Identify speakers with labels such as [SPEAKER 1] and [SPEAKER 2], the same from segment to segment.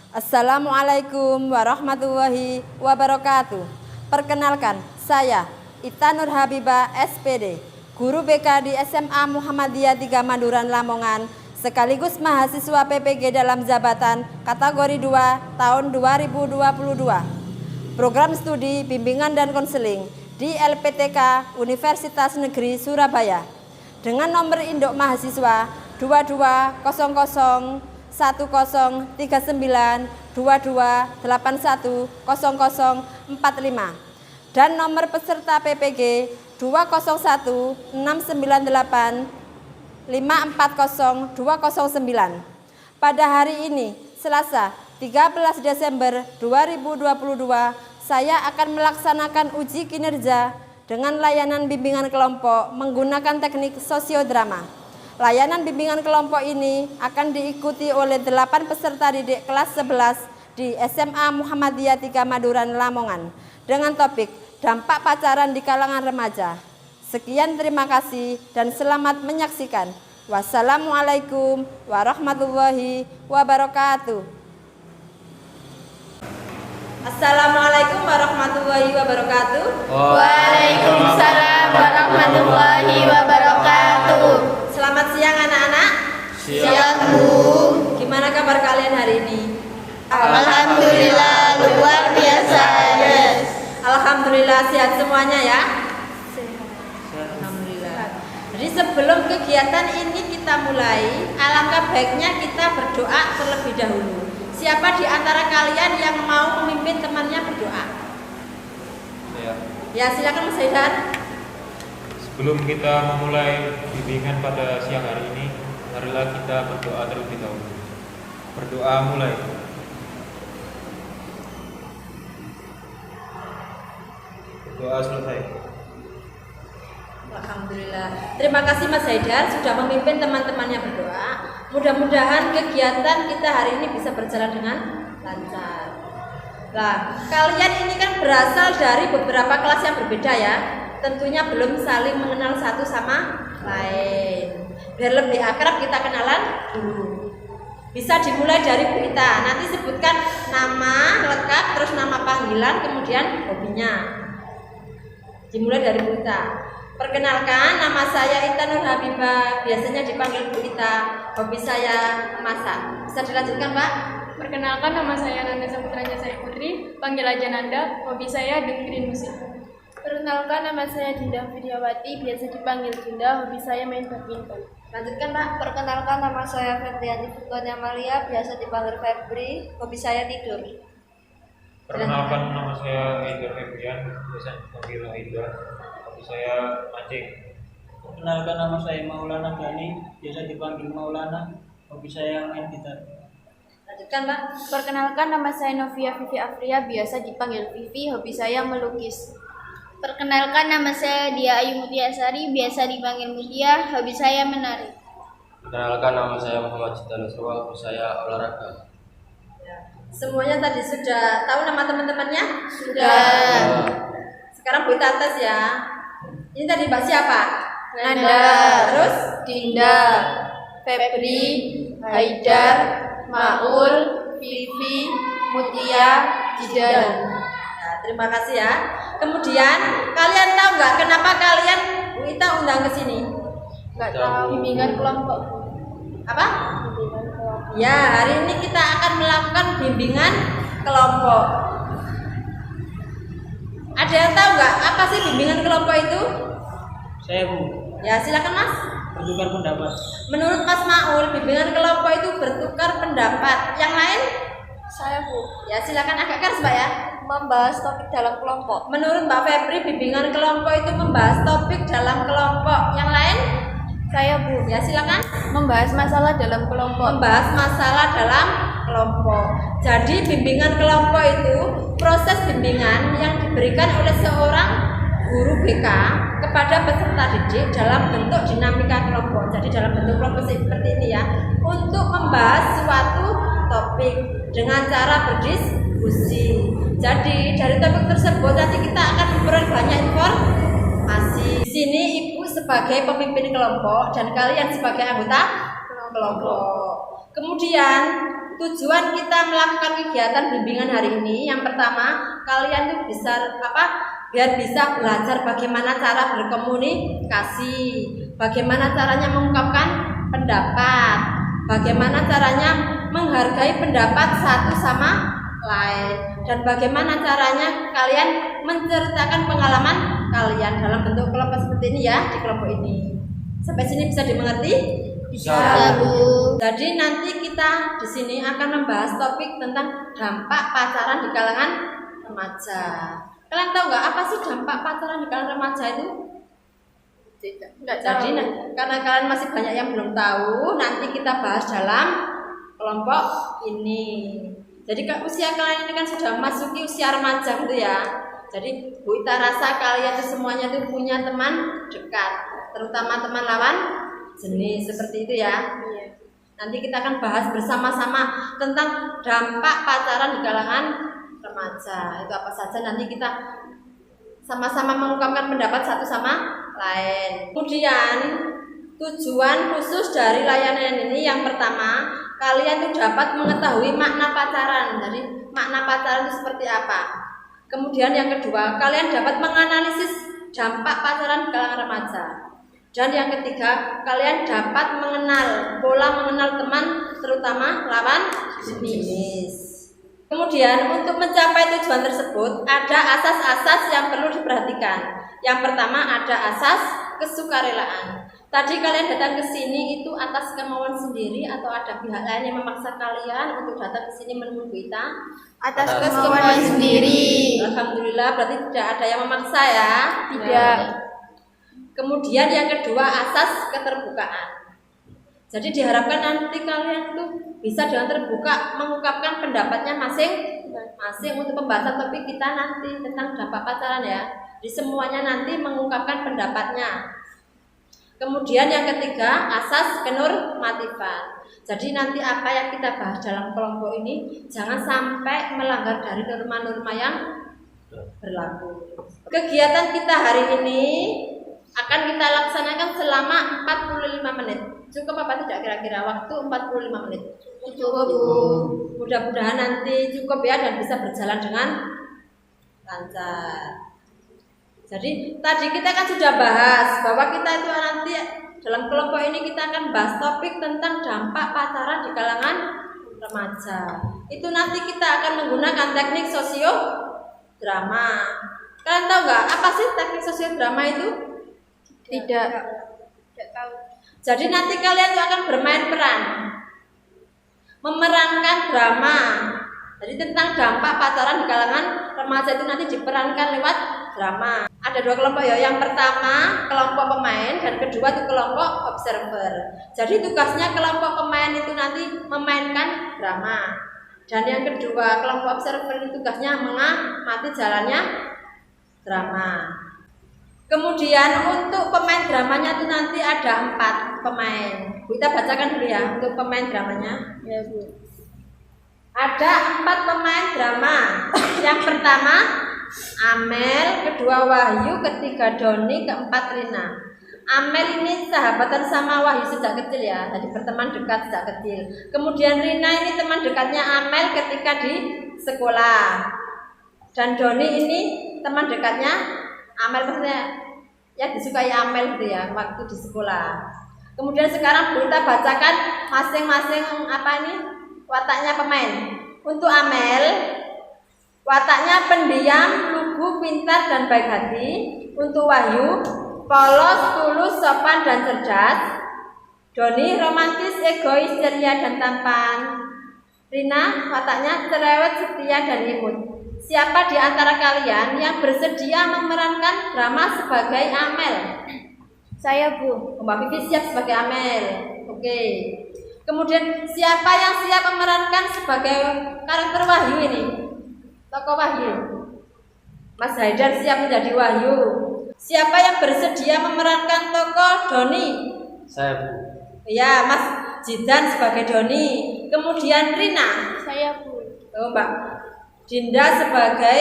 [SPEAKER 1] Assalamualaikum warahmatullahi wabarakatuh. Perkenalkan, saya Ita Nur Habibah SPD, guru BK di SMA Muhammadiyah 3 Manduran Lamongan, sekaligus mahasiswa PPG dalam jabatan kategori 2 tahun 2022. Program studi bimbingan dan konseling di LPTK Universitas Negeri Surabaya dengan nomor induk mahasiswa 2200103922810045 dan nomor peserta PPG 2016985402009. Pada hari ini, Selasa 13 Desember 2022, saya akan melaksanakan uji kinerja dengan layanan bimbingan kelompok menggunakan teknik sosiodrama. Layanan bimbingan kelompok ini akan diikuti oleh 8 peserta didik kelas 11 di SMA Muhammadiyah 3 Manduran Lamongan dengan topik dampak pacaran di kalangan remaja. Sekian, terima kasih dan selamat menyaksikan. Wassalamualaikum warahmatullahi wabarakatuh. Assalamualaikum warahmatullahi wabarakatuh.
[SPEAKER 2] Waalaikumsalam warahmatullahi wabarakatuh.
[SPEAKER 1] Selamat siang anak-anak.
[SPEAKER 2] Siang, Bu.
[SPEAKER 1] Gimana kabar kalian hari ini?
[SPEAKER 2] Alhamdulillah luar biasa, yes.
[SPEAKER 1] Alhamdulillah sehat semuanya ya. Alhamdulillah. Jadi sebelum kegiatan ini kita mulai, alangkah baiknya kita berdoa terlebih dahulu. Siapa di antara kalian yang mau memimpin temannya berdoa? Ya, silakan Mas Haidar.
[SPEAKER 3] Sebelum kita memulai bimbingan pada siang hari ini, marilah kita berdoa terlebih dahulu. Berdoa mulai. Berdoa selesai.
[SPEAKER 1] Alhamdulillah. Terima kasih Mas Haidar sudah memimpin teman-temannya berdoa. Mudah-mudahan kegiatan kita hari ini bisa berjalan dengan lancar. Nah, kalian ini kan berasal dari beberapa kelas yang berbeda ya. Tentunya belum saling mengenal satu sama lain. Biar lebih akrab kita kenalan dulu. Bisa dimulai dari Bu Ita. Nanti sebutkan nama lengkap, terus nama panggilan, kemudian hobinya. Dimulai dari Bu Ita. Perkenalkan, nama saya Ita Nur Habibah, biasanya dipanggil Bu Ita. Hobi saya memasak. Bisa dilanjutkan, Pak?
[SPEAKER 4] Perkenalkan, nama saya Nanda Saputra Jasa Putri, panggil aja Nanda. Hobi saya dengerin musik.
[SPEAKER 5] Perkenalkan, nama saya Dinda Fidyawati, biasa dipanggil Dinda. Hobi saya main badminton.
[SPEAKER 1] Lanjutkan, Pak.
[SPEAKER 6] Perkenalkan, nama saya Febrianti Fukonya Malia, biasa dipanggil Febri. Hobi saya tidur.
[SPEAKER 3] Perkenalkan, nama saya Haidar Febrian, biasa dipanggil Haidar. Hobi saya mancing.
[SPEAKER 7] Perkenalkan, nama saya Maulana Gani, biasa dipanggil Maulana. Hobi saya main gitar.
[SPEAKER 1] Lanjutkan, Pak.
[SPEAKER 5] Perkenalkan, nama saya Novia Vivi Afria, biasa dipanggil Vivi. Hobi saya melukis.
[SPEAKER 8] Perkenalkan, nama saya Dia Ayu Mutiasari, biasa dipanggil Mutia. Hobi saya menari.
[SPEAKER 9] Perkenalkan, nama saya Muhammad Cita Nusra, hobi saya olahraga.
[SPEAKER 1] Semuanya tadi sudah tahu nama teman-temannya?
[SPEAKER 5] Sudah.
[SPEAKER 1] Sekarang Bu Ita tes ya. Ini tadi Mbak siapa?
[SPEAKER 5] Nanda,
[SPEAKER 1] Terus?
[SPEAKER 5] Dinda, Febri, Haidar, Maul, Vivi, Mutia, Jidan.
[SPEAKER 1] Nah, terima kasih ya. Kemudian kalian tahu nggak kenapa kalian Bu Ita undang ke sini?
[SPEAKER 5] Nggak tahu. Bimbingan kelompok.
[SPEAKER 1] Apa?
[SPEAKER 5] Bimbingan kelompok.
[SPEAKER 1] Ya, hari ini kita akan melakukan bimbingan kelompok. Ada yang tahu nggak apa sih bimbingan kelompok itu?
[SPEAKER 7] Saya, Bu.
[SPEAKER 1] Ya, silakan Mas.
[SPEAKER 7] Bertukar pendapat.
[SPEAKER 1] Menurut Mas Maul, bimbingan kelompok itu bertukar pendapat. Yang lain?
[SPEAKER 6] Saya, Bu.
[SPEAKER 1] Ya, silakan agak keras Mbak ya.
[SPEAKER 6] Membahas topik dalam kelompok.
[SPEAKER 1] Menurut Mbak Febri, bimbingan kelompok itu membahas topik dalam kelompok. Yang lain?
[SPEAKER 5] Saya, Bu.
[SPEAKER 1] Ya, silakan.
[SPEAKER 5] Membahas masalah dalam kelompok.
[SPEAKER 1] Membahas masalah dalam kelompok. Jadi bimbingan kelompok itu proses bimbingan yang diberikan oleh seorang guru BK kepada peserta didik dalam bentuk dinamika kelompok. Jadi dalam bentuk kelompok seperti ini ya, untuk membahas suatu topik dengan cara berdiskusi. Jadi dari topik tersebut nanti kita akan memperoleh banyak informasi. Di sini Ibu sebagai pemimpin kelompok dan kalian sebagai anggota kelompok. Kemudian tujuan kita melakukan kegiatan bimbingan hari ini, yang pertama, kalian tuh biar bisa belajar bagaimana cara berkomunikasi, bagaimana caranya mengungkapkan pendapat, bagaimana caranya menghargai pendapat satu sama lain, dan bagaimana caranya kalian menceritakan pengalaman kalian dalam bentuk kelompok seperti ini ya, di kelompok ini. Sampai sini bisa dimengerti?
[SPEAKER 2] Bisa, Bu.
[SPEAKER 1] Jadi nanti kita di sini akan membahas topik tentang dampak pacaran di kalangan remaja. Kalian tahu nggak apa sih dampak pacaran di kalangan remaja itu?
[SPEAKER 5] Tidak.
[SPEAKER 1] Jadi karena kalian masih banyak yang belum tahu, nanti kita bahas dalam kelompok ini. Jadi usia kalian ini kan sudah memasuki usia remaja gitu ya. Jadi Bu Ita rasa kalian itu semuanya tuh punya teman dekat, terutama teman lawan jenis seperti itu ya. Nanti kita akan bahas bersama-sama tentang dampak pacaran di kalangan remaja. Itu apa saja nanti kita sama-sama mengungkapkan pendapat satu sama lain. Kemudian tujuan khusus dari layanan ini yang pertama, kalian tuh dapat mengetahui makna pacaran. Jadi makna pacaran itu seperti apa. Kemudian yang kedua, kalian dapat menganalisis dampak pacaran di kalangan remaja. Dan yang ketiga, kalian dapat pola mengenal teman, terutama lawan jenis. Kemudian untuk mencapai tujuan tersebut, ada asas-asas yang perlu diperhatikan. Yang pertama ada asas kesukarelaan. Tadi kalian datang ke sini itu atas kemauan sendiri atau ada pihak lain yang memaksa kalian untuk datang ke sini menemui kita?
[SPEAKER 2] Atas kemauan sendiri.
[SPEAKER 1] Alhamdulillah, berarti tidak ada yang memaksa ya?
[SPEAKER 2] Tidak.
[SPEAKER 1] Kemudian yang kedua asas keterbukaan. Jadi diharapkan nanti kalian tuh bisa dengan terbuka mengungkapkan pendapatnya masing-masing untuk pembahasan topik kita nanti tentang dampak pacaran ya. Di semuanya nanti mengungkapkan pendapatnya. Kemudian yang ketiga asas kenormatifan. Jadi nanti apa yang kita bahas dalam kelompok ini jangan sampai melanggar dari norma-norma yang berlaku. Kegiatan kita hari ini akan kita laksanakan selama 45 menit. Cukup apa tidak kira-kira waktu 45 menit?
[SPEAKER 2] Cukup.
[SPEAKER 1] Mudah-mudahan nanti cukup ya dan bisa berjalan dengan lancar. Jadi tadi kita kan sudah bahas bahwa kita itu nanti dalam kelompok ini kita akan bahas topik tentang dampak pacaran di kalangan remaja. Itu nanti kita akan menggunakan teknik sosiodrama. Kalian tahu nggak apa sih teknik sosiodrama itu?
[SPEAKER 2] Tidak.
[SPEAKER 5] Tidak tahu.
[SPEAKER 1] Jadi nanti kalian itu akan bermain peran, memerankan drama. Jadi tentang dampak pacaran di kalangan remaja itu nanti diperankan lewat drama. Ada dua kelompok ya. Yang pertama kelompok pemain dan kedua itu kelompok observer. Jadi tugasnya kelompok pemain itu nanti memainkan drama. Dan yang kedua kelompok observer itu tugasnya mengamati jalannya drama. Kemudian untuk pemain dramanya itu nanti ada 4 pemain. Kita bacakan dulu ya untuk pemain dramanya.
[SPEAKER 2] Ya, Bu.
[SPEAKER 1] Ada 4 pemain drama. Yang pertama Amel, kedua Wahyu, ketiga Doni, keempat Rina. Amel ini sahabatan sama Wahyu sejak kecil ya, jadi berteman dekat sejak kecil. Kemudian Rina ini teman dekatnya Amel ketika di sekolah. Dan Doni ini teman dekatnya Amel, maksudnya ya disukai Amel gitu ya waktu di sekolah. Kemudian sekarang kita bacakan masing-masing wataknya pemain. Untuk Amel, wataknya pendiam, lugu, pintar dan baik hati. Untuk Wahyu, polos, tulus, sopan dan cerdas. Doni romantis, egois, ceria dan tampan. Rina wataknya cerewet, setia dan imut. Siapa di antara kalian yang bersedia memerankan drama sebagai Amel?
[SPEAKER 2] Saya, Bu.
[SPEAKER 1] Mbak Vivi siap sebagai Amel. Oke. Kemudian siapa yang siap memerankan sebagai karakter Wahyu ini? Tokoh Wahyu. Mas Haidar siap menjadi Wahyu. Siapa yang bersedia memerankan tokoh Doni?
[SPEAKER 9] Saya, Bu.
[SPEAKER 1] Ya, Mas Jidan sebagai Doni. Kemudian Rina.
[SPEAKER 5] Saya, Bu.
[SPEAKER 1] Oh, Mbak Dinda sebagai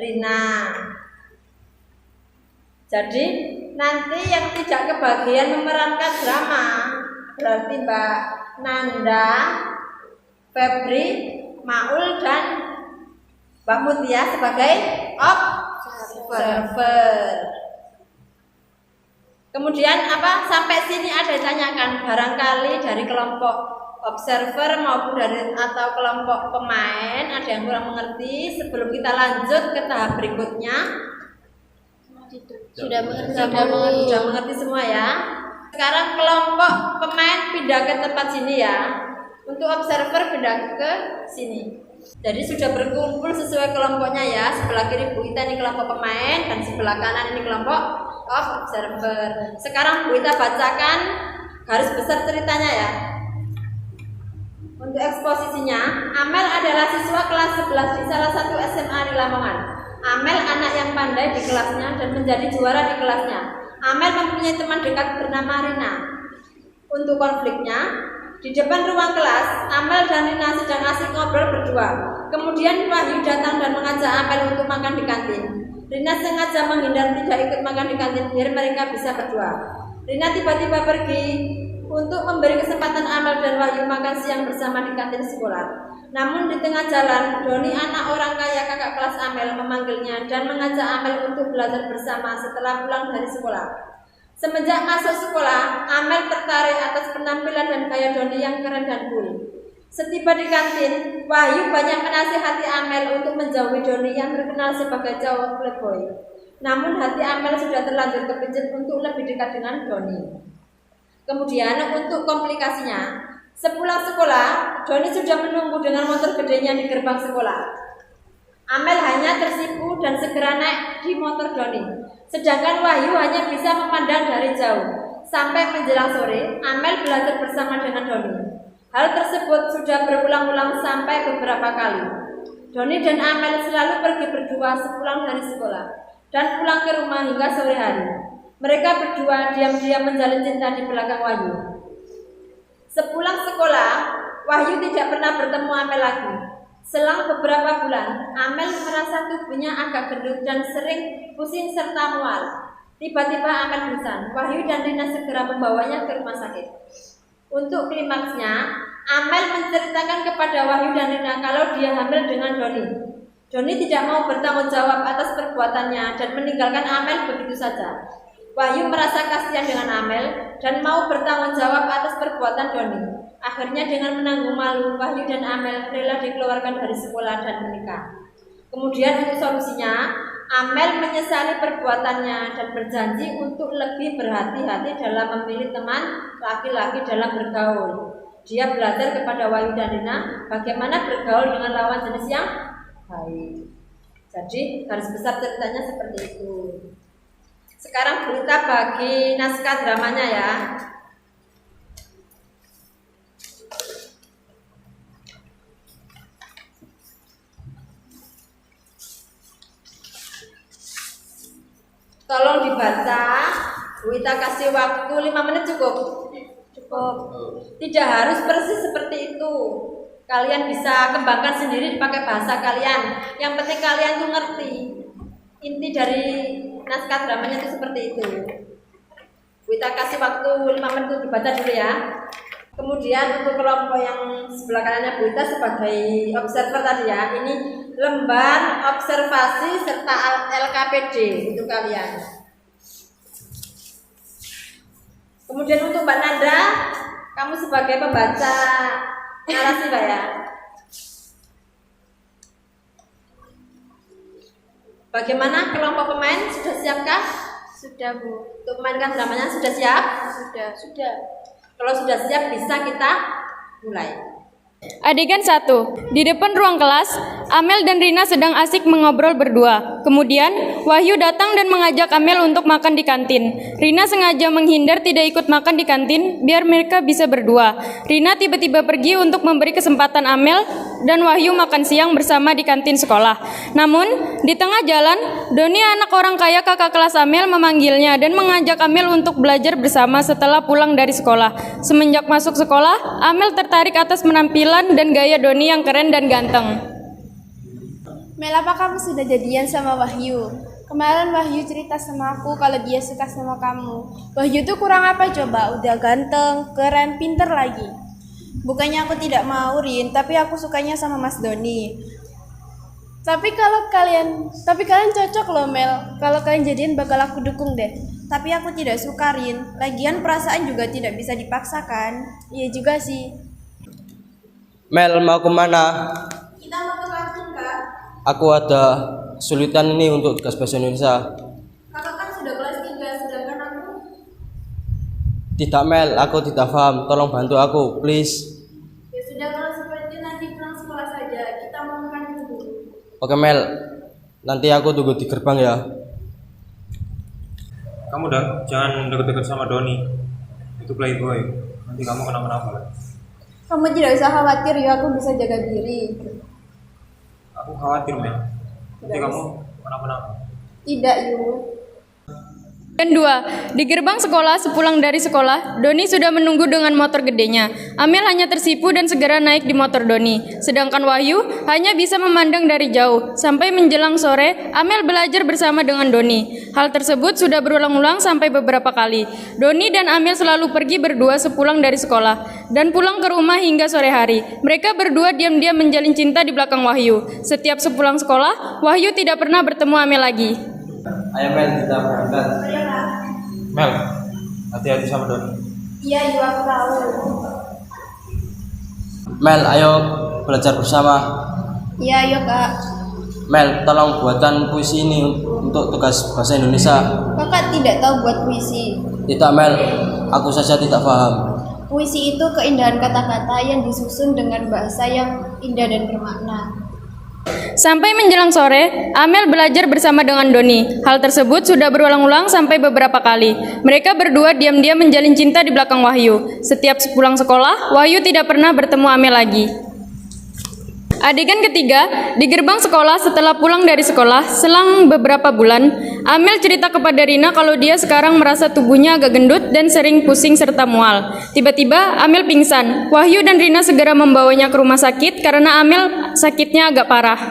[SPEAKER 1] Rina. Jadi nanti yang tidak kebagian memerankan drama berarti Mbak Nanda, Febri, Maul, dan Mbak Mutia sebagai observer. Kemudian sampai sini ada ditanyakan barangkali dari kelompok observer maupun atau kelompok pemain ada yang kurang mengerti. Sebelum kita lanjut ke tahap berikutnya,
[SPEAKER 8] Sudah mengerti
[SPEAKER 1] semua ya. Sekarang kelompok pemain pindah ke tempat sini ya. Untuk observer pindah ke sini. Jadi sudah berkumpul sesuai kelompoknya ya. Sebelah kiri Bu Ita ini kelompok pemain dan sebelah kanan ini kelompok observer. Sekarang Bu Ita bacakan garis besar ceritanya ya. Untuk eksposisinya, Amel adalah siswa kelas 11 di salah satu SMA di Lamongan. Amel anak yang pandai di kelasnya dan menjadi juara di kelasnya. Amel mempunyai teman dekat bernama Rina. Untuk konfliknya, di depan ruang kelas, Amel dan Rina sedang asik ngobrol berdua. Kemudian Wahyu datang dan mengajak Amel untuk makan di kantin. Rina sengaja menghindar tidak ikut makan di kantin biar mereka bisa berdua. Rina tiba-tiba pergi untuk memberi kesempatan Amel dan Wahyu makan siang bersama di kantin sekolah. Namun di tengah jalan, Doni anak orang kaya kakak kelas Amel memanggilnya dan mengajak Amel untuk belajar bersama setelah pulang dari sekolah. Semenjak masuk sekolah, Amel tertarik atas penampilan dan gaya Doni yang keren dan cool. Setiba di kantin, Wahyu banyak menasihati Amel untuk menjauhi Doni yang terkenal sebagai cowok playboy. Namun hati Amel sudah terlanjur kepincut untuk lebih dekat dengan Doni. Kemudian untuk komplikasinya, sepulang sekolah, Doni sudah menunggu dengan motor gedenya di gerbang sekolah. Amel hanya tersipu dan segera naik di motor Doni. Sedangkan Wahyu hanya bisa memandang dari jauh. Sampai menjelang sore, Amel belajar bersama dengan Doni. Hal tersebut sudah berulang-ulang sampai beberapa kali. Doni dan Amel selalu pergi berdua sepulang dari sekolah dan pulang ke rumah hingga sore hari. Mereka berdua diam-diam menjalin cinta di belakang Wahyu. Sepulang sekolah, Wahyu tidak pernah bertemu Amel lagi. Selang beberapa bulan, Amel merasa tubuhnya agak gendut dan sering pusing serta mual. Tiba-tiba Amel pingsan. Wahyu dan Rina segera membawanya ke rumah sakit. Untuk klimaksnya, Amel menceritakan kepada Wahyu dan Rina kalau dia hamil dengan Doni. Doni tidak mau bertanggung jawab atas perbuatannya dan meninggalkan Amel begitu saja. Wahyu merasa kasihan dengan Amel dan mau bertanggung jawab atas perbuatan Doni. Akhirnya dengan menanggung malu, Wahyu dan Amel rela dikeluarkan dari sekolah dan menikah. Kemudian untuk solusinya, Amel menyesali perbuatannya dan berjanji untuk lebih berhati-hati dalam memilih teman laki-laki dalam bergaul. Dia belajar kepada Wahyu dan Rina bagaimana bergaul dengan lawan jenis yang baik. Jadi garis besar ceritanya seperti itu. Sekarang berita bagi naskah dramanya ya. Tolong dibaca. Bu Ita kasih waktu 5 menit cukup? Cukup. Tidak harus persis seperti itu. Kalian bisa kembangkan sendiri dipakai bahasa kalian. Yang penting kalian tuh ngerti. Inti dari naskah dramanya itu seperti itu. Bu Ita kasih waktu 5 menit untuk dibaca dulu ya. Kemudian untuk kelompok yang sebelah kanannya Bu Ita sebagai observer tadi ya, ini lembar observasi serta LKPD untuk kalian. Kemudian untuk Mbak Nanda, kamu sebagai pembaca narasi Mbak ya. Bagaimana kelompok pemain, sudah siapkah?
[SPEAKER 2] Sudah, Bu.
[SPEAKER 1] Untuk memainkan dramanya sudah siap?
[SPEAKER 2] Sudah.
[SPEAKER 1] Kalau sudah siap bisa kita mulai.
[SPEAKER 4] Adegan 1. Di depan ruang kelas, Amel dan Rina sedang asik mengobrol berdua. Kemudian, Wahyu datang dan mengajak Amel untuk makan di kantin. Rina sengaja menghindar tidak ikut makan di kantin biar mereka bisa berdua. Rina tiba-tiba pergi untuk memberi kesempatan Amel dan Wahyu makan siang bersama di kantin sekolah. Namun, di tengah jalan, Doni anak orang kaya kakak kelas Amel memanggilnya dan mengajak Amel untuk belajar bersama setelah pulang dari sekolah. Semenjak masuk sekolah, Amel tertarik atas penampilan dan gaya Doni yang keren dan ganteng.
[SPEAKER 5] Mel, apa kamu sudah jadian sama Wahyu? Kemarin Wahyu cerita sama aku kalau dia suka sama kamu. Wahyu tuh kurang apa coba? Udah ganteng, keren, pinter lagi. Bukannya aku tidak mau, Rin, tapi aku sukanya sama Mas Doni. Tapi kalian cocok loh, Mel. Kalau kalian jadian bakal aku dukung deh. Tapi aku tidak suka, Rin. Lagian perasaan juga tidak bisa dipaksakan. Iya juga sih.
[SPEAKER 9] Mel, mau kemana?
[SPEAKER 5] Kita mau ke kantin, Kak.
[SPEAKER 9] Aku ada kesulitan ini untuk tugas bahasa Indonesia.
[SPEAKER 5] Kakak kan sudah kelas 3, sedangkan aku.
[SPEAKER 9] Tidak Mel, aku tidak paham. Tolong bantu aku, please.
[SPEAKER 5] Ya sudah, kalau seperti nanti pulang sekolah saja. Kita mau ke kantin dulu.
[SPEAKER 9] Oke Mel, nanti aku tunggu di gerbang ya.
[SPEAKER 3] Kamu jangan deket-deket sama Doni. Itu playboy. Nanti kamu kenapa-napa.
[SPEAKER 5] Kamu tidak usah khawatir ya, aku bisa jaga diri.
[SPEAKER 3] Aku khawatir, Mel. Nanti kamu kenapa-napa.
[SPEAKER 5] Tidak, Yu.
[SPEAKER 4] Dan 2. Di gerbang sekolah, sepulang dari sekolah, Doni sudah menunggu dengan motor gedenya. Amel hanya tersipu dan segera naik di motor Doni. Sedangkan Wahyu hanya bisa memandang dari jauh. Sampai menjelang sore, Amel belajar bersama dengan Doni. Hal tersebut sudah berulang-ulang sampai beberapa kali. Doni dan Amel selalu pergi berdua sepulang dari sekolah dan pulang ke rumah hingga sore hari. Mereka berdua diam-diam menjalin cinta di belakang Wahyu. Setiap sepulang sekolah, Wahyu tidak pernah bertemu Amel lagi.
[SPEAKER 9] Ayo Mel, kita berangkat.
[SPEAKER 3] Mel, hati-hati sama Doni.
[SPEAKER 5] Iya, Yu, aku tahu.
[SPEAKER 9] Mel, ayo belajar bersama.
[SPEAKER 5] Iya, ayo, Kak.
[SPEAKER 9] Mel, tolong buatkan puisi ini untuk tugas bahasa Indonesia.
[SPEAKER 5] Kakak tidak tahu buat puisi.
[SPEAKER 9] Tidak Mel, aku saja tidak paham.
[SPEAKER 5] Puisi itu keindahan kata-kata yang disusun dengan bahasa yang indah dan bermakna.
[SPEAKER 4] Sampai menjelang sore, Amel belajar bersama dengan Doni. Hal tersebut sudah berulang-ulang sampai beberapa kali. Mereka berdua diam-diam menjalin cinta di belakang Wahyu. Setiap pulang sekolah, Wahyu tidak pernah bertemu Amel lagi. Adegan ketiga, di gerbang sekolah setelah pulang dari sekolah, selang beberapa bulan, Amel cerita kepada Rina kalau dia sekarang merasa tubuhnya agak gendut dan sering pusing serta mual. Tiba-tiba Amel pingsan. Wahyu dan Rina segera membawanya ke rumah sakit karena Amel sakitnya agak parah.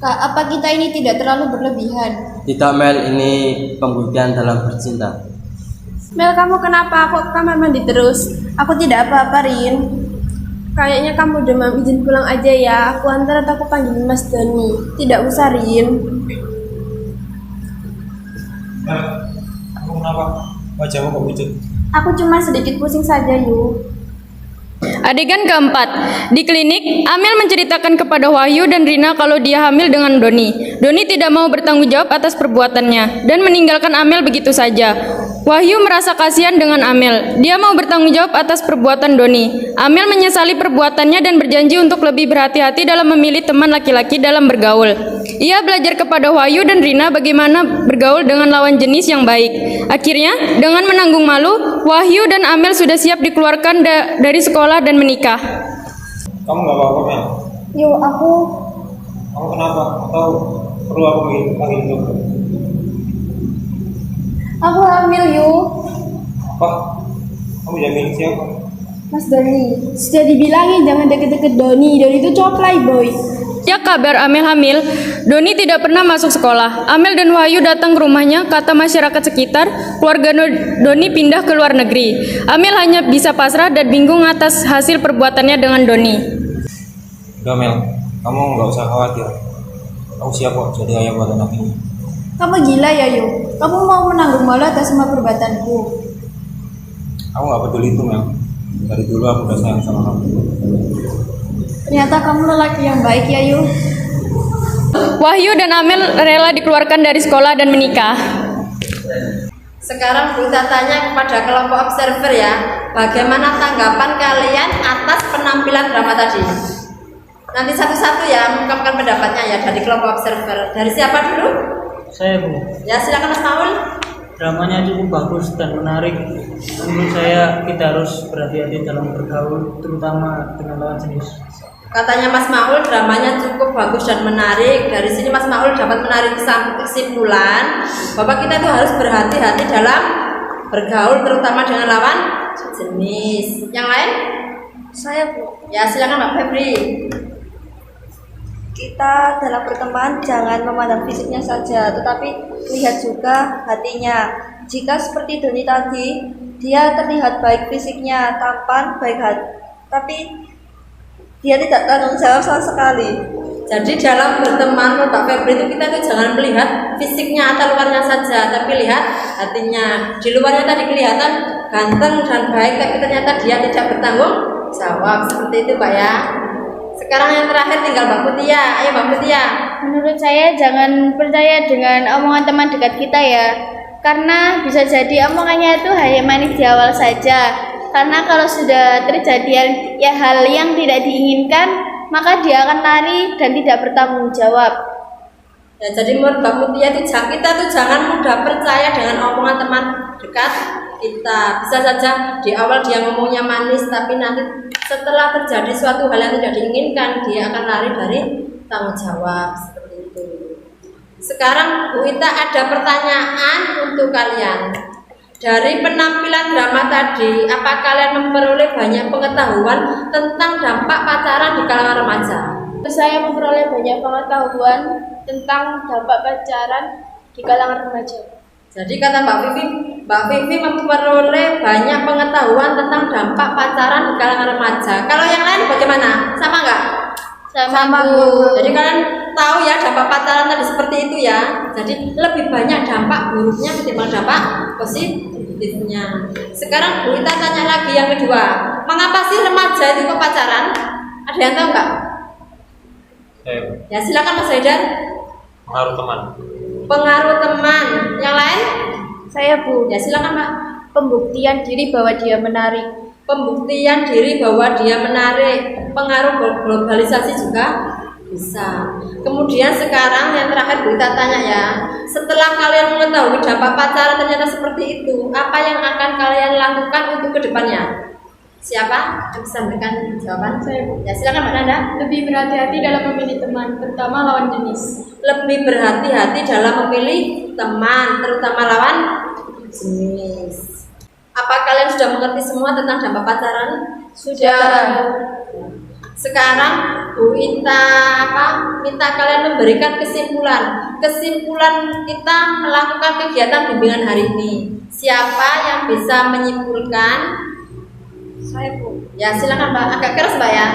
[SPEAKER 5] Kak, apa kita ini tidak terlalu berlebihan?
[SPEAKER 9] Tidak Mel, ini pembuktian dalam bercinta.
[SPEAKER 5] Mel, kamu kenapa? Aku ke kamar mandi terus. Aku tidak apa-apa, Rin. Kayaknya kamu demam, izin pulang aja ya. Aku antar atau aku panggil Mas Doni. Tidak usah, Rin.
[SPEAKER 3] Mel, kamu kenapa? Wajahmu kok pucat?
[SPEAKER 5] Aku cuma sedikit pusing saja, Yu.
[SPEAKER 4] Adegan keempat, di klinik, Amel menceritakan kepada Wahyu dan Rina kalau dia hamil dengan Doni. Doni tidak mau bertanggung jawab atas perbuatannya dan meninggalkan Amel begitu saja. Wahyu merasa kasihan dengan Amel. Dia mau bertanggung jawab atas perbuatan Doni. Amel menyesali perbuatannya dan berjanji untuk lebih berhati-hati dalam memilih teman laki-laki dalam bergaul. Ia belajar kepada Wahyu dan Rina bagaimana bergaul dengan lawan jenis yang baik. Akhirnya, dengan menanggung malu, Wahyu dan Amel sudah siap dikeluarkan dari sekolah dan menikah.
[SPEAKER 3] Kamu nggak apa-apa, Mel?
[SPEAKER 5] Yu, aku...
[SPEAKER 3] Kamu kenapa? Atau perlu aku panggil dokter?
[SPEAKER 5] Aku hamil, Yu.
[SPEAKER 3] Apa? Kamu jamin siapa?
[SPEAKER 5] Mas Doni. Sudah dibilangin jangan deket-deket Doni. Doni itu cowok playboy.
[SPEAKER 4] Ya kabar Amel hamil, Doni tidak pernah masuk sekolah. Amel dan Wahyu datang ke rumahnya, kata masyarakat sekitar, keluarga Doni pindah ke luar negeri. Amel hanya bisa pasrah dan bingung atas hasil perbuatannya dengan Doni.
[SPEAKER 3] Udah Mel, kamu nggak usah khawatir. Aku siap kok jadi ayah buat anak ini.
[SPEAKER 5] Kamu gila ya, Yu? Kamu mau menanggung malu atas semua perbuatanku?
[SPEAKER 3] Aku nggak peduli itu Mel. Dari dulu aku udah sayang sama kamu.
[SPEAKER 5] Ternyata kamu lelaki yang baik ya, Yu.
[SPEAKER 4] Wahyu dan Amel rela dikeluarkan dari sekolah dan menikah.
[SPEAKER 1] Sekarang kita tanya kepada kelompok observer ya, bagaimana tanggapan kalian atas penampilan drama tadi? Nanti satu-satu ya mengungkapkan pendapatnya ya dari kelompok observer. Dari siapa dulu?
[SPEAKER 7] Saya, Bu.
[SPEAKER 1] Ya silakan Mas Maul.
[SPEAKER 7] Dramanya cukup bagus dan menarik. Menurut saya kita harus berhati-hati dalam bergaul, terutama dengan lawan jenis.
[SPEAKER 1] Katanya Mas Maul dramanya cukup bagus dan menarik. Dari sini Mas Maul dapat menarik kesimpulan bahwa kita itu harus berhati-hati dalam bergaul, terutama dengan lawan jenis. Yang lain?
[SPEAKER 6] Saya, Bu.
[SPEAKER 1] Ya silakan Mbak Febri.
[SPEAKER 6] Kita dalam pertemuan jangan memandang fisiknya saja, tetapi lihat juga hatinya. Jika seperti Doni tadi, Dia terlihat baik fisiknya, tampan, baik hati, tapi dia tidak tanggung jawab sama sekali.
[SPEAKER 1] Jadi dalam berteman menurut Pak Febri itu kita tuh jangan melihat fisiknya atau luarnya saja, tapi lihat hatinya. Di luarnya tadi kelihatan ganteng dan baik, tapi ternyata dia tidak bertanggung jawab. Seperti itu Pak ya. Sekarang yang terakhir tinggal Mbak Mutia. Ayo Mbak Mutia.
[SPEAKER 8] Menurut saya jangan percaya dengan omongan teman dekat kita ya. Karena bisa jadi omongannya itu hanya manis di awal saja. Karena kalau sudah terjadi hal yang tidak diinginkan, maka dia akan lari dan tidak bertanggung jawab.
[SPEAKER 1] Ya, jadi menurut Mbak Mutia itu kita tuh jangan mudah percaya dengan omongan teman dekat kita. Bisa saja di awal dia ngomongnya manis, tapi nanti setelah terjadi suatu hal yang tidak diinginkan, dia akan lari dari tanggung jawab. Seperti itu. Sekarang Bu Ita ada pertanyaan untuk kalian. Dari penampilan drama tadi, apa kalian memperoleh banyak pengetahuan tentang dampak pacaran di kalangan remaja?
[SPEAKER 5] Saya memperoleh banyak pengetahuan tentang dampak pacaran di kalangan remaja.
[SPEAKER 1] Jadi kata Mbak Vivi memperoleh banyak pengetahuan tentang dampak pacaran di kalangan remaja. Kalau yang lain bagaimana? Sama nggak?
[SPEAKER 8] Sama Bu.
[SPEAKER 1] Jadi kalian tahu ya dampak pacaran tadi seperti itu ya. Jadi lebih banyak dampak buruknya ketimbang dampak positifnya. Sekarang Bu Ita tanya lagi yang kedua. Mengapa sih remaja itu kok pacaran? Ada yang tahu nggak? Ya silakan Mas Haidar.
[SPEAKER 3] Pengaruh teman.
[SPEAKER 1] Pengaruh teman. Yang lain?
[SPEAKER 5] Saya Bu.
[SPEAKER 1] Ya silakan Pak.
[SPEAKER 5] Pembuktian diri bahwa dia menarik.
[SPEAKER 1] Pembuktian diri bahwa dia menarik. Pengaruh globalisasi juga bisa. Kemudian sekarang yang terakhir Bu Ita tanya ya, setelah kalian mengetahui dampak pacaran ternyata seperti itu, apa yang akan kalian lakukan untuk kedepannya? Siapa yang bisa memberikan jawaban?
[SPEAKER 5] Saya Bu.
[SPEAKER 1] Ya silakan Mbak Nanda.
[SPEAKER 5] Lebih berhati-hati dalam memilih teman, terutama lawan jenis.
[SPEAKER 1] Lebih berhati-hati dalam memilih teman, terutama lawan jenis. Apa kalian sudah mengerti semua tentang dampak pacaran?
[SPEAKER 5] Sudah.
[SPEAKER 1] Sekarang Bu Ita minta kalian memberikan kesimpulan. Kesimpulan kita melakukan kegiatan bimbingan hari ini. Siapa yang bisa menyimpulkan?
[SPEAKER 6] Saya Bu.
[SPEAKER 1] Ya silakan Mbak, agak keras Mbak ya.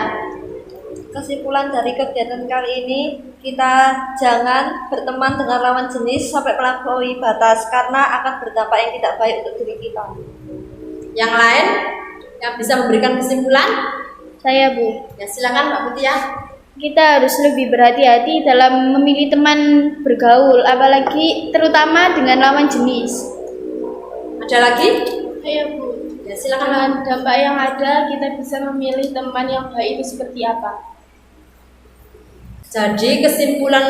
[SPEAKER 6] Kesimpulan dari kegiatan kali ini, kita jangan berteman dengan lawan jenis sampai melampaui batas karena akan berdampak yang tidak baik untuk diri kita.
[SPEAKER 1] Yang lain yang bisa memberikan kesimpulan?
[SPEAKER 8] Saya Bu.
[SPEAKER 1] Ya silakan Mbak Mutia.
[SPEAKER 8] Kita harus lebih berhati-hati dalam memilih teman bergaul, apalagi terutama dengan lawan jenis.
[SPEAKER 1] Ada lagi?
[SPEAKER 5] Saya Bu.
[SPEAKER 1] Ya silakan Mbak.
[SPEAKER 5] Dengan dampak yang ada, kita bisa memilih teman yang baik itu seperti apa.
[SPEAKER 1] Jadi kesimpulan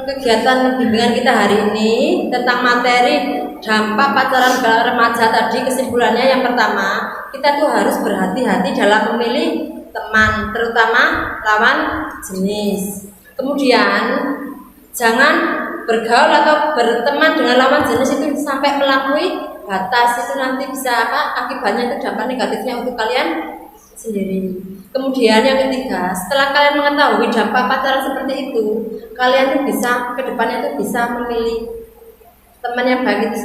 [SPEAKER 1] kegiatan bimbingan kita hari ini tentang materi dampak pacaran kalangan remaja tadi, kesimpulannya yang pertama, kita tuh harus berhati-hati dalam memilih teman, terutama lawan jenis. Kemudian jangan bergaul atau berteman dengan lawan jenis itu sampai melampaui batas, itu nanti bisa akibatnya itu dampak negatifnya untuk kalian sendiri. Kemudian yang ketiga, setelah kalian mengetahui dampak pacaran seperti itu, kalian tuh bisa kedepannya tuh bisa memilih teman yang baik itu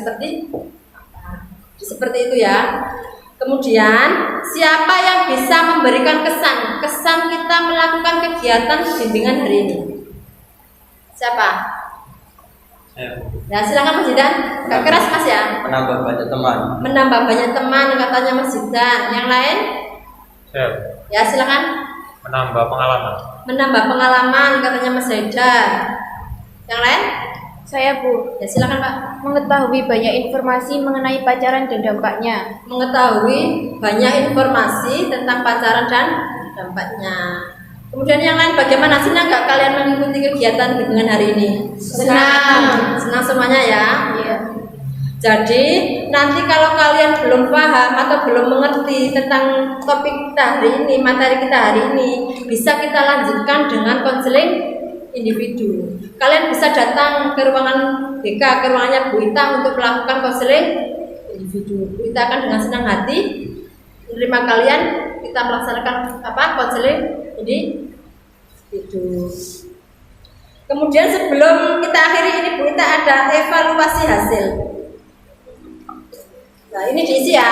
[SPEAKER 1] seperti itu ya. Kemudian siapa yang bisa memberikan kesan kita melakukan kegiatan bimbingan hari ini? Siapa? Ya silakan Mas Zidan. Gak keras Mas ya.
[SPEAKER 9] Menambah banyak teman.
[SPEAKER 1] Menambah banyak teman katanya Mas Zidan. Yang lain? Ya silakan.
[SPEAKER 3] Menambah pengalaman.
[SPEAKER 1] Menambah pengalaman katanya Mas Haidar. Yang lain?
[SPEAKER 5] Saya Bu.
[SPEAKER 1] Ya silakan Pak.
[SPEAKER 5] Mengetahui banyak informasi mengenai pacaran dan dampaknya.
[SPEAKER 1] Mengetahui banyak informasi tentang pacaran dan dampaknya. Kemudian yang lain bagaimana? Senang nggak kalian mengikuti kegiatan bimbingan hari ini? Senang semuanya ya.
[SPEAKER 5] Iya.
[SPEAKER 1] Jadi nanti kalau kalian belum paham atau belum mengerti tentang topik kita hari ini, materi kita hari ini, bisa kita lanjutkan dengan konseling individu. Kalian bisa datang ke ruangan BK, ke ruangannya Bu Ita untuk melakukan konseling individu. Bu Ita akan dengan senang hati menerima kalian, kita melaksanakan konseling individu. Kemudian sebelum kita akhiri ini Bu Ita ada evaluasi hasil. Nah ini diisi ya.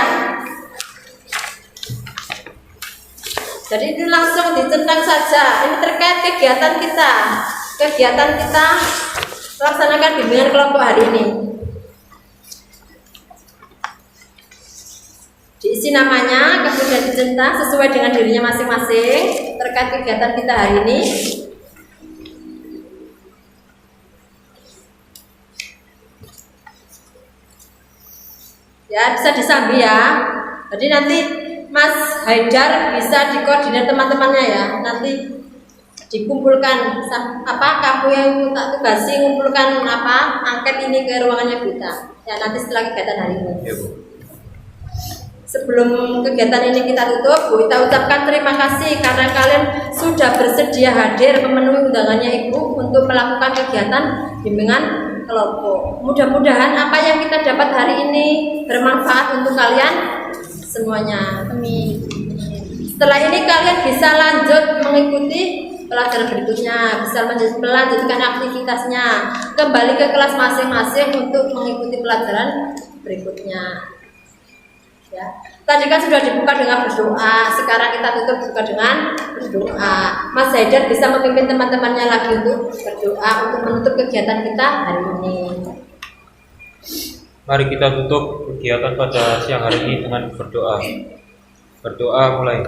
[SPEAKER 1] Jadi ini langsung dicentang saja. Ini terkait kegiatan kita. Kegiatan kita laksanakan bimbingan kelompok hari ini. Diisi namanya, kemudian dicentang sesuai dengan dirinya masing-masing terkait kegiatan kita hari ini. Ya, bisa disambi ya. Jadi nanti Mas Haidar bisa dikoordinir teman-temannya ya. Nanti dikumpulkan apa kamu yang tak tugasi ngumpulkan angket ini ke ruangannya kita. Ya nanti setelah kegiatan hari ini.
[SPEAKER 3] Ya, Bu.
[SPEAKER 1] Sebelum kegiatan ini kita tutup, Bu, kita ucapkan terima kasih karena kalian sudah bersedia hadir memenuhi undangannya Ibu untuk melakukan kegiatan bimbingan kelompok. Mudah-mudahan apa yang kita dapat hari ini bermanfaat untuk kalian semuanya. Amin. Setelah ini kalian bisa lanjut mengikuti pelajaran berikutnya, bisa melanjutkan aktivitasnya, kembali ke kelas masing-masing untuk mengikuti pelajaran berikutnya. Ya. Tadi kan sudah dibuka dengan berdoa, sekarang kita tutup juga dengan berdoa. Mas Haidar bisa memimpin teman-temannya lagi untuk berdoa untuk menutup kegiatan kita hari ini.
[SPEAKER 3] Mari kita tutup kegiatan pada siang hari ini dengan berdoa. Berdoa mulai.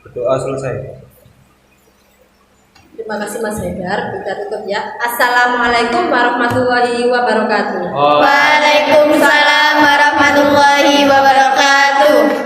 [SPEAKER 3] Berdoa selesai.
[SPEAKER 1] Terima kasih Mas Haidar, kita tutup ya. Assalamualaikum warahmatullahi wabarakatuh.
[SPEAKER 8] Waalaikumsalam warahmatullahi wabarakatuh.